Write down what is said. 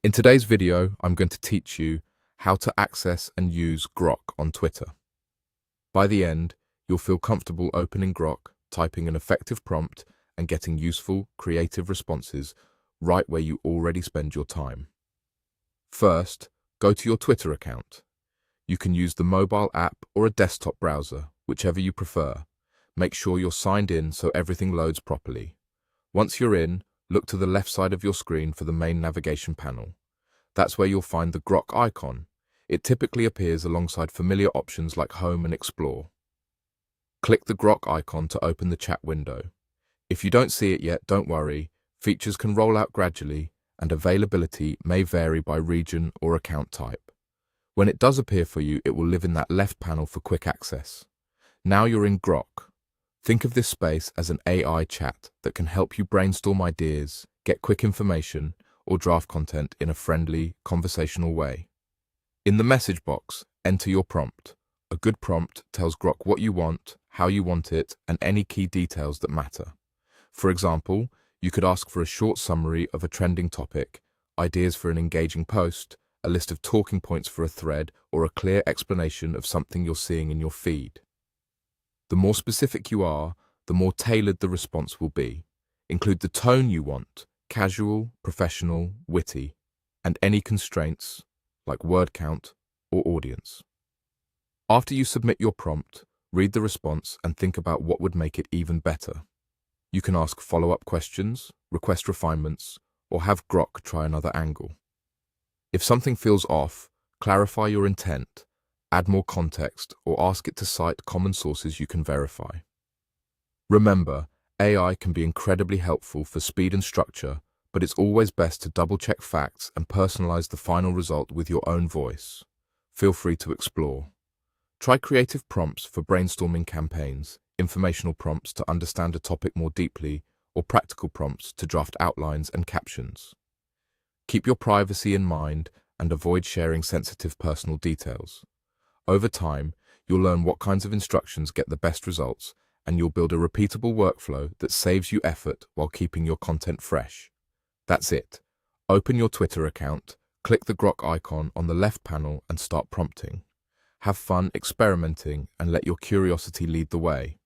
In today's video, I'm going to teach you how to access and use Grok on Twitter. By the end, you'll feel comfortable opening Grok, typing an effective prompt, and getting useful, creative responses right where you already spend your time. First, go to your Twitter account. You can use the mobile app or a desktop browser, whichever you prefer. Make sure you're signed in so everything loads properly. Once you're in, look to the left side of your screen for the main navigation panel. That's where you'll find the grok icon. It typically appears alongside familiar options like Home and Explore. Click the grok icon to open the chat window. If you don't see it yet, don't worry. Features can roll out gradually, and availability may vary by region or account type. When it does appear for you, it will live in that left panel for quick access. Now you're in Grok. Think of this space as an AI chat that can help you brainstorm ideas, get quick information, or draft content in a friendly, conversational way. In the message box, enter your prompt. A good prompt tells Grok what you want, how you want it, and any key details that matter. For example, you could ask for a short summary of a trending topic, ideas for an engaging post, a list of talking points for a thread, or a clear explanation of something you're seeing in your feed. The more specific you are, the more tailored the response will be. Include the tone you want, casual, professional, witty, and any constraints, like word count or audience. After you submit your prompt, read the response and think about what would make it even better. You can ask follow-up questions, request refinements, or have Grok try another angle. If something feels off, clarify your intent, add more context, or ask it to cite common sources you can verify. Remember, AI can be incredibly helpful for speed and structure, but it's always best to double-check facts and personalize the final result with your own voice. Feel free to explore. Try creative prompts for brainstorming campaigns, informational prompts to understand a topic more deeply, or practical prompts to draft outlines and captions. Keep your privacy in mind and avoid sharing sensitive personal details. Over time, you'll learn what kinds of instructions get the best results, and you'll build a repeatable workflow that saves you effort while keeping your content fresh. That's it. Open your Twitter account, click the grok icon on the left panel and start prompting. Have fun experimenting and let your curiosity lead the way.